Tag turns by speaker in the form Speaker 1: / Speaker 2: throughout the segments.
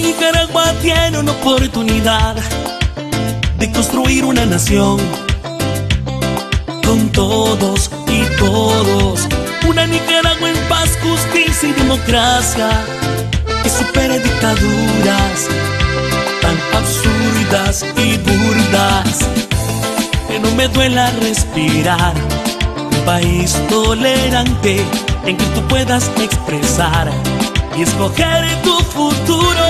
Speaker 1: Nicaragua tiene una oportunidad de construir una nación con todos y todos. Una Nicaragua en paz, justicia y democracia que supere dictaduras tan absurdas y burdas. Que no me duela respirar. Un país tolerante en que tú puedas expresar y escoger tu futuro.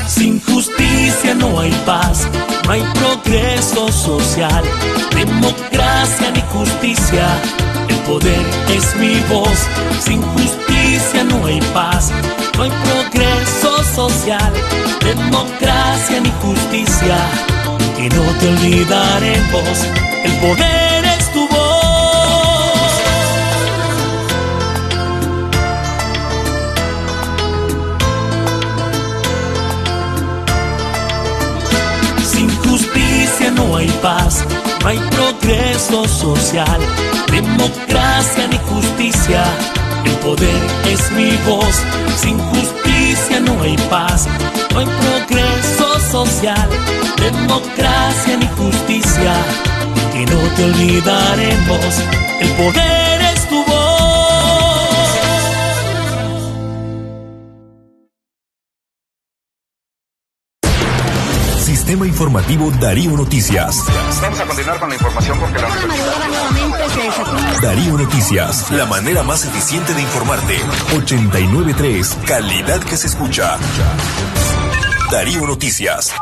Speaker 1: Sin justicia no hay paz, no hay progreso social, democracia ni justicia. El poder es mi voz. Sin justicia no hay paz, no hay progreso social, democracia ni justicia. Y no te olvidaremos, el poder es tu voz. Sin justicia no hay paz, no hay progreso social, democracia ni justicia. El poder es mi voz. Sin justicia no hay paz, no hay progreso social, democracia ni justicia. Y no te olvidaremos, el poder es tu voz.
Speaker 2: Sistema Informativo Darío Noticias.
Speaker 3: Vamos a continuar con la información porque la
Speaker 2: Darío Noticias, la manera más eficiente de informarte. 89.3, calidad que se escucha. Darío Noticias.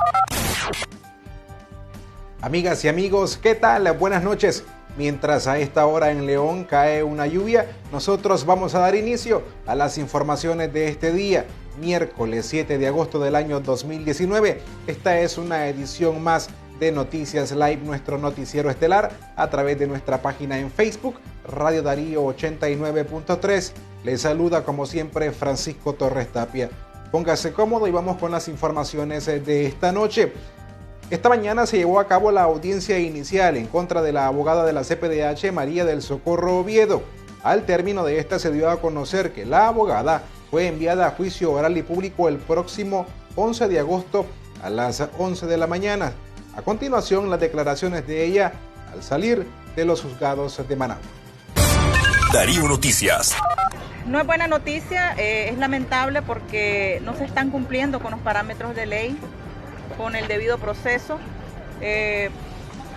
Speaker 4: Amigas y amigos, ¿qué tal? Buenas noches. Mientras a esta hora en León cae una lluvia, nosotros vamos a dar inicio a las informaciones de este día, miércoles 7 de agosto del año 2019. Esta es una edición más de Noticias Live, nuestro noticiero estelar, a través de nuestra página en Facebook, Radio Darío 89.3. Les saluda como siempre Francisco Torres Tapia. Póngase cómodo y vamos con las informaciones de esta noche. Esta mañana se llevó a cabo la audiencia inicial en contra de la abogada de la CPDH, María del Socorro Oviedo. Al término de esta se dio a conocer que la abogada fue enviada a juicio oral y público el próximo 11 de agosto a las 11 de la mañana. A continuación, las declaraciones de ella al salir de los juzgados de Managua.
Speaker 2: Darío Noticias.
Speaker 5: No es buena noticia, es lamentable porque no se están cumpliendo con los parámetros de ley, con el debido proceso,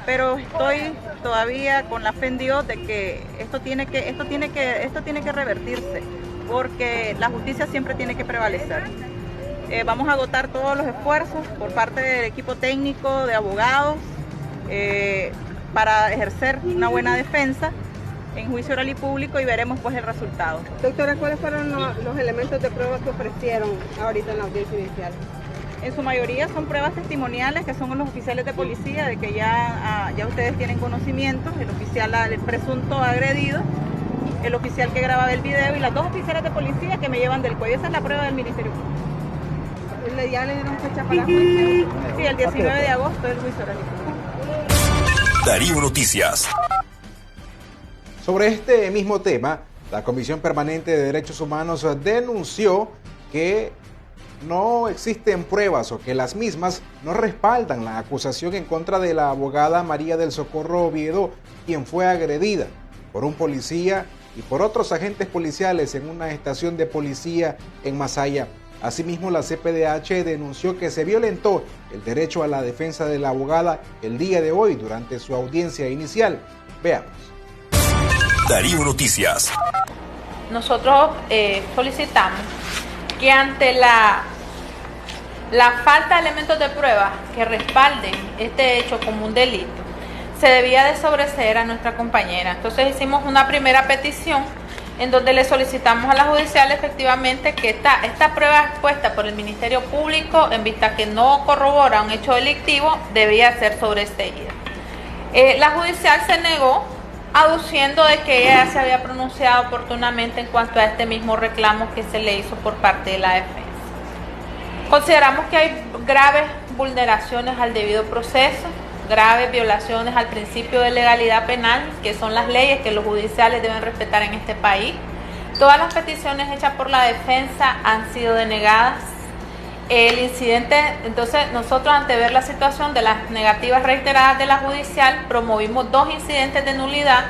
Speaker 5: pero estoy todavía con la fe en Dios de que esto tiene que revertirse, porque la justicia siempre tiene que prevalecer. Vamos a agotar todos los esfuerzos por parte del equipo técnico, de abogados, para ejercer una buena defensa en juicio oral y público, y veremos pues el resultado.
Speaker 6: Doctora, ¿cuáles fueron los elementos de prueba que ofrecieron ahorita en la audiencia inicial?
Speaker 5: En su mayoría son pruebas testimoniales, que son los oficiales de policía, de que ya ustedes tienen conocimiento, el presunto agredido, el oficial que grababa el video y las dos oficiales de policía que me llevan del cuello. Esa es la prueba del Ministerio Público.
Speaker 6: ¿Ya le dieron fecha para juicio?
Speaker 5: Sí, el 19 de agosto el juicio oral y público.
Speaker 2: Darío Noticias.
Speaker 4: Sobre este mismo tema, la Comisión Permanente de Derechos Humanos denunció que no existen pruebas o que las mismas no respaldan la acusación en contra de la abogada María del Socorro Oviedo, quien fue agredida por un policía y por otros agentes policiales en una estación de policía en Masaya. Asimismo, la CPDH denunció que se violentó el derecho a la defensa de la abogada el día de hoy durante su audiencia inicial. Veamos.
Speaker 2: Darío Noticias.
Speaker 7: Nosotros solicitamos que ante la falta de elementos de prueba que respalden este hecho como un delito, se debía de sobreseer a nuestra compañera. Entonces hicimos una primera petición en donde le solicitamos a la judicial efectivamente que esta prueba expuesta por el Ministerio Público, en vista que no corrobora un hecho delictivo, debía ser sobreseída. La judicial se negó, aduciendo de que ella se había pronunciado oportunamente en cuanto a este mismo reclamo que se le hizo por parte de la defensa. Consideramos que hay graves vulneraciones al debido proceso, graves violaciones al principio de legalidad penal, que son las leyes que los judiciales deben respetar en este país. Todas las peticiones hechas por la defensa han sido denegadas El incidente, entonces nosotros ante ver la situación de las negativas reiteradas de la judicial, promovimos 2 incidentes de nulidad,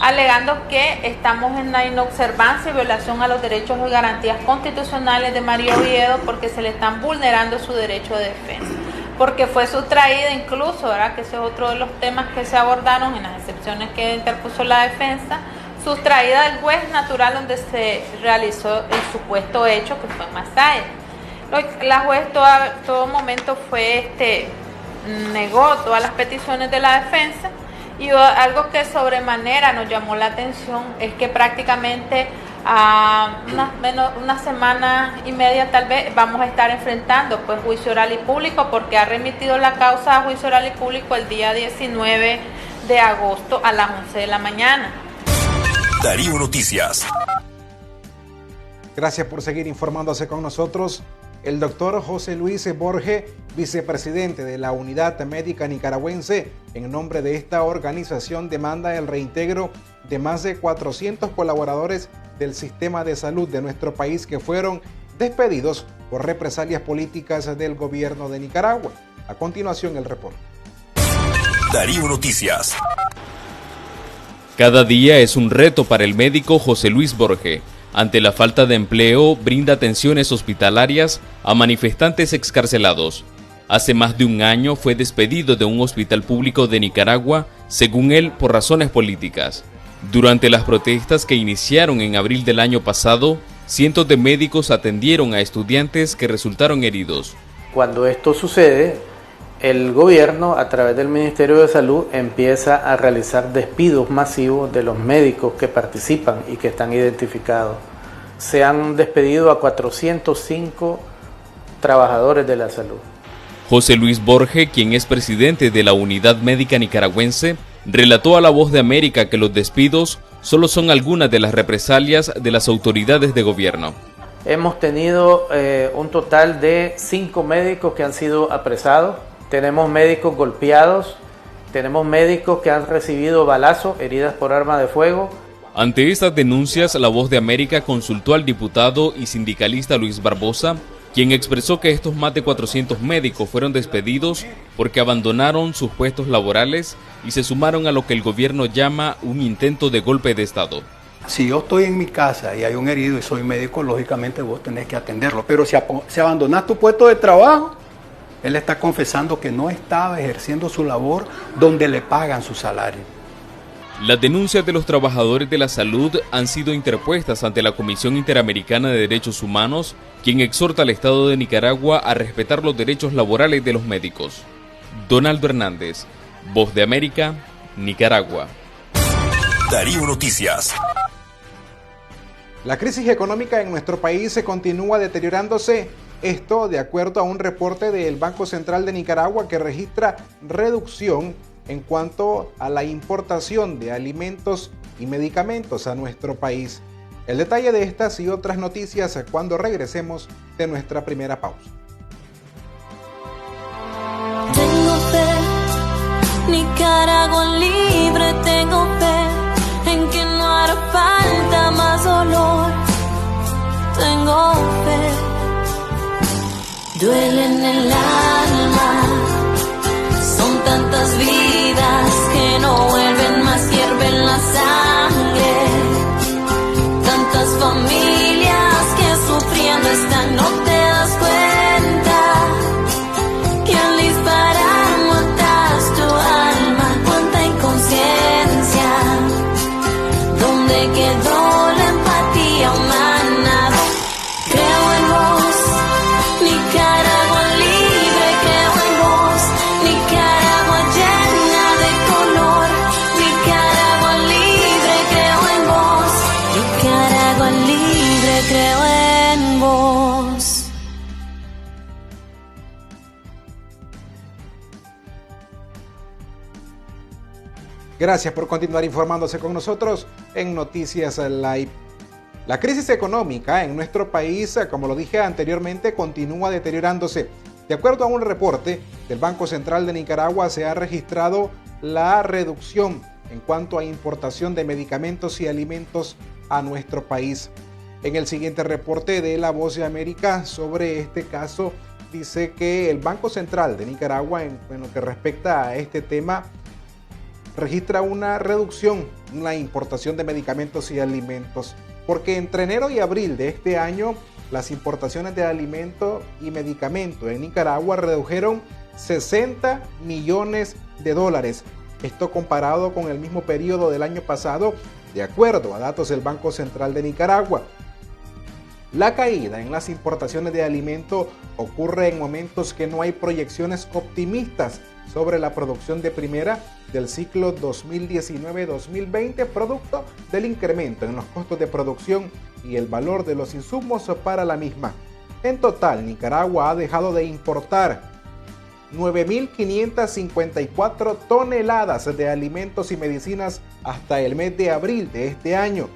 Speaker 7: alegando que estamos en la inobservancia y violación a los derechos y garantías constitucionales de María Oviedo porque se le están vulnerando su derecho de defensa. Porque fue sustraída incluso, ¿verdad?, que ese es otro de los temas que se abordaron en las excepciones que interpuso la defensa, sustraída del juez natural donde se realizó el supuesto hecho que fue en Masaya. La juez todo momento negó todas las peticiones de la defensa, y algo que sobremanera nos llamó la atención es que prácticamente a una semana y media tal vez vamos a estar enfrentando pues juicio oral y público, porque ha remitido la causa a juicio oral y público el día 19 de agosto a las 11 de la mañana.
Speaker 2: Darío Noticias.
Speaker 4: Gracias por seguir informándose con nosotros. El doctor José Luis Borge, vicepresidente de la Unidad Médica Nicaragüense, en nombre de esta organización demanda el reintegro de más de 400 colaboradores del sistema de salud de nuestro país que fueron despedidos por represalias políticas del gobierno de Nicaragua. A continuación, el reporte.
Speaker 2: Darío Noticias.
Speaker 8: Cada día es un reto para el médico José Luis Borge. Ante la falta de empleo, brinda atenciones hospitalarias a manifestantes excarcelados. Hace más de un año fue despedido de un hospital público de Nicaragua, según él, por razones políticas. Durante las protestas que iniciaron en abril del año pasado, cientos de médicos atendieron a estudiantes que resultaron heridos.
Speaker 9: Cuando esto sucede, el gobierno, a través del Ministerio de Salud, empieza a realizar despidos masivos de los médicos que participan y que están identificados. Se han despedido a 405 trabajadores de la salud.
Speaker 8: José Luis Borge, quien es presidente de la Unidad Médica Nicaragüense, relató a La Voz de América que los despidos solo son algunas de las represalias de las autoridades de gobierno.
Speaker 9: Hemos tenido un total de 5 médicos que han sido apresados. Tenemos médicos golpeados, tenemos médicos que han recibido balazos, heridas por arma de fuego.
Speaker 8: Ante estas denuncias, La Voz de América consultó al diputado y sindicalista Luis Barbosa, quien expresó que estos más de 400 médicos fueron despedidos porque abandonaron sus puestos laborales y se sumaron a lo que el gobierno llama un intento de golpe de Estado.
Speaker 10: Si yo estoy en mi casa y hay un herido y soy médico, lógicamente vos tenés que atenderlo. Pero si abandonás tu puesto de trabajo, él está confesando que no estaba ejerciendo su labor donde le pagan su salario.
Speaker 8: Las denuncias de los trabajadores de la salud han sido interpuestas ante la Comisión Interamericana de Derechos Humanos, quien exhorta al Estado de Nicaragua a respetar los derechos laborales de los médicos. Donaldo Hernández, Voz de América, Nicaragua.
Speaker 2: Darío Noticias.
Speaker 4: La crisis económica en nuestro país se continúa deteriorándose. Esto de acuerdo a un reporte del Banco Central de Nicaragua que registra reducción en cuanto a la importación de alimentos y medicamentos a nuestro país. El detalle de estas y otras noticias cuando regresemos de nuestra primera pausa.
Speaker 11: Tengo fe, Nicaragua libre, tengo fe en que no hará falta más dolor. Tengo fe. Duele en el alma, son tantas vidas que no vuelven más, hierven la sangre, tantas familias que sufriendo están, no te das cuenta que al disparar matas tu alma, cuánta inconsciencia, ¿dónde quedó la empatía humana? Creo en vos, Nicaragua libre, creo en vos, Nicaragua llena de color, Nicaragua libre, creo en vos, Nicaragua libre, creo en vos.
Speaker 4: Gracias por continuar informándose con nosotros en Noticias Live. La crisis económica en nuestro país, como lo dije anteriormente, continúa deteriorándose. De acuerdo a un reporte del Banco Central de Nicaragua, se ha registrado la reducción en cuanto a importación de medicamentos y alimentos a nuestro país. En el siguiente reporte de La Voz de América sobre este caso, dice que el Banco Central de Nicaragua, en lo que respecta a este tema, registra una reducción en la importación de medicamentos y alimentos, porque entre enero y abril de este año, las importaciones de alimentos y medicamentos en Nicaragua redujeron 60 millones de dólares. Esto comparado con el mismo periodo del año pasado, de acuerdo a datos del Banco Central de Nicaragua. La caída en las importaciones de alimentos ocurre en momentos que no hay proyecciones optimistas sobre la producción de primera del ciclo 2019-2020, producto del incremento en los costos de producción y el valor de los insumos para la misma. En total, Nicaragua ha dejado de importar 9.554 toneladas de alimentos y medicinas hasta el mes de abril de este año.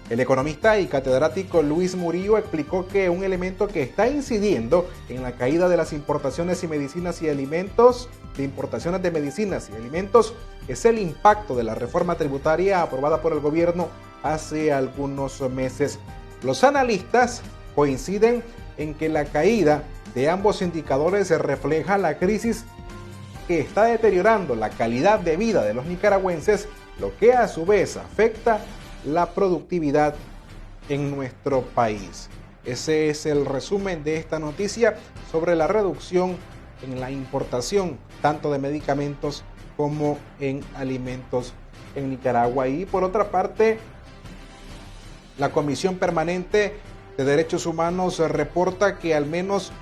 Speaker 4: El economista y catedrático Luis Murillo explicó que un elemento que está incidiendo en la caída de las importaciones y medicinas y alimentos, es el impacto de la reforma tributaria aprobada por el gobierno hace algunos meses. Los analistas coinciden en que la caída de ambos indicadores refleja la crisis que está deteriorando la calidad de vida de los nicaragüenses, lo que a su vez afecta la productividad en nuestro país. Ese es el resumen de esta noticia sobre la reducción en la importación tanto de medicamentos como en alimentos en Nicaragua. Y por otra parte, la Comisión Permanente de Derechos Humanos reporta que al menos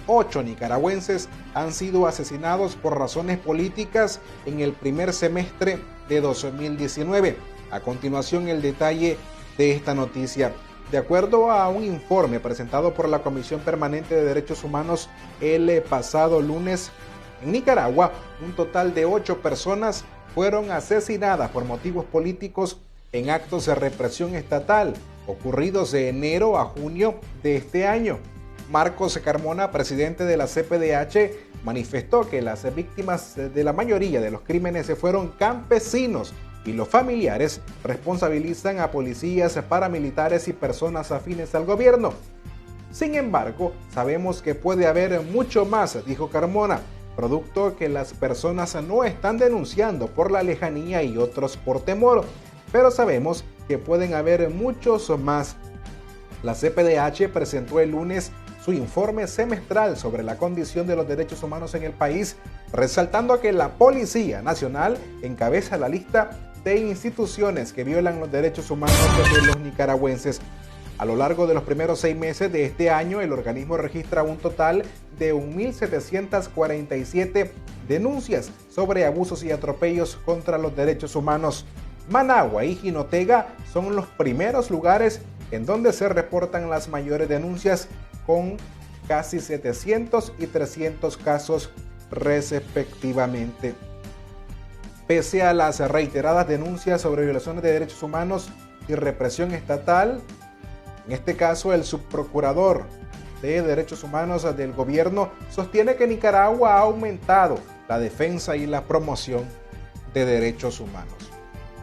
Speaker 4: 8 nicaragüenses han sido asesinados por razones políticas en el primer semestre de 2019. A continuación, el detalle de esta noticia. De acuerdo a un informe presentado por la Comisión Permanente de Derechos Humanos el pasado lunes, en Nicaragua, un total de 8 personas fueron asesinadas por motivos políticos en actos de represión estatal ocurridos de enero a junio de este año. Marcos Carmona, presidente de la CPDH, manifestó que las víctimas de la mayoría de los crímenes fueron campesinos y los familiares responsabilizan a policías, paramilitares y personas afines al gobierno. Sin embargo, sabemos que puede haber mucho más, dijo Carmona, producto que las personas no están denunciando por la lejanía y otros por temor, pero sabemos que pueden haber muchos más. La CPDH presentó el lunes su informe semestral sobre la condición de los derechos humanos en el país, resaltando que la Policía Nacional encabeza la lista de instituciones que violan los derechos humanos de los nicaragüenses. A lo largo de los primeros 6 meses de este año, el organismo registra un total de 1.747 denuncias sobre abusos y atropellos contra los derechos humanos. Managua y Jinotega son los primeros lugares en donde se reportan las mayores denuncias, con casi 700 y 300 casos respectivamente. Pese a las reiteradas denuncias sobre violaciones de derechos humanos y represión estatal, en este caso el subprocurador de Derechos Humanos del gobierno sostiene que Nicaragua ha aumentado la defensa y la promoción de derechos humanos.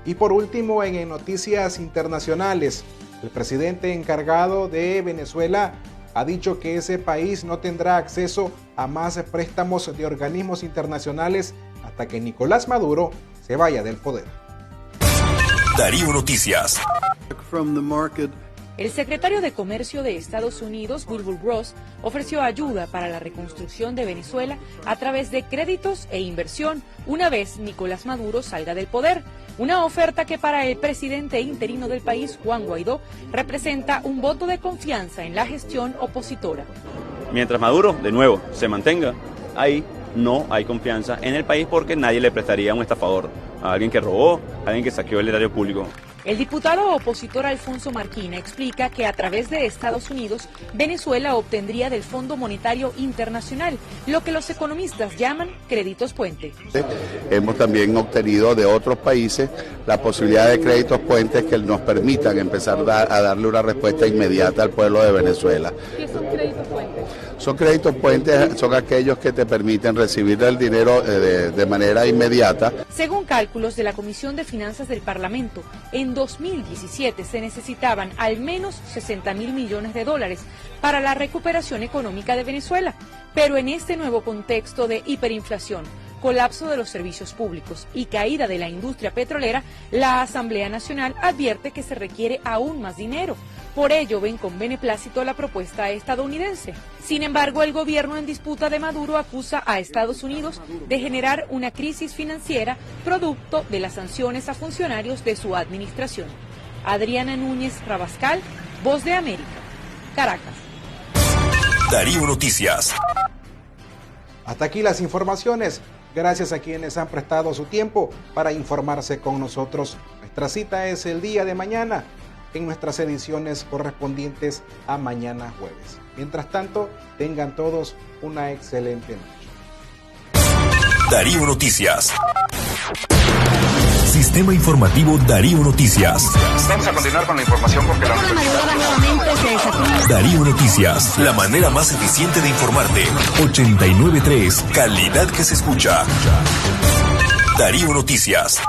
Speaker 4: Y por último, en noticias internacionales, el presidente encargado de Venezuela ha dicho que ese país no tendrá acceso a más préstamos de organismos internacionales hasta que Nicolás Maduro se vaya del poder.
Speaker 2: Darío Noticias.
Speaker 12: El secretario de Comercio de Estados Unidos, Wilbur Ross, ofreció ayuda para la reconstrucción de Venezuela a través de créditos e inversión una vez Nicolás Maduro salga del poder. Una oferta que para el presidente interino del país, Juan Guaidó, representa un voto de confianza en la gestión opositora.
Speaker 13: Mientras Maduro, de nuevo, se mantenga ahí, no hay confianza en el país porque nadie le prestaría un estafador, a alguien que robó, a alguien que saqueó el erario público.
Speaker 12: El diputado opositor Alfonso Marquina explica que a través de Estados Unidos, Venezuela obtendría del Fondo Monetario Internacional lo que los economistas llaman créditos puente.
Speaker 14: Hemos también obtenido de otros países la posibilidad de créditos puentes que nos permitan empezar a darle una respuesta inmediata al pueblo de Venezuela.
Speaker 12: ¿Qué son créditos puentes?
Speaker 14: Son créditos puentes, son aquellos que te permiten recibir el dinero de manera inmediata.
Speaker 12: Según cálculos de la Comisión de Finanzas del Parlamento, en 2017 se necesitaban al menos $60.000 millones para la recuperación económica de Venezuela. Pero en este nuevo contexto de hiperinflación, colapso de los servicios públicos y caída de la industria petrolera, la Asamblea Nacional advierte que se requiere aún más dinero. Por ello ven con beneplácito la propuesta estadounidense. Sin embargo, el gobierno en disputa de Maduro acusa a Estados Unidos de generar una crisis financiera producto de las sanciones a funcionarios de su administración. Adriana Núñez Rabascal, Voz de América, Caracas.
Speaker 2: Darío Noticias.
Speaker 4: Hasta aquí las informaciones. Gracias a quienes han prestado su tiempo para informarse con nosotros. Nuestra cita es el día de mañana en nuestras ediciones correspondientes a mañana jueves. Mientras tanto, tengan todos una excelente noche.
Speaker 2: Darío Noticias. Sistema Informativo Darío Noticias.
Speaker 3: Vamos a continuar con la información porque la
Speaker 2: Darío Noticias, la manera más eficiente de informarte. 89.3, calidad que se escucha. Darío Noticias.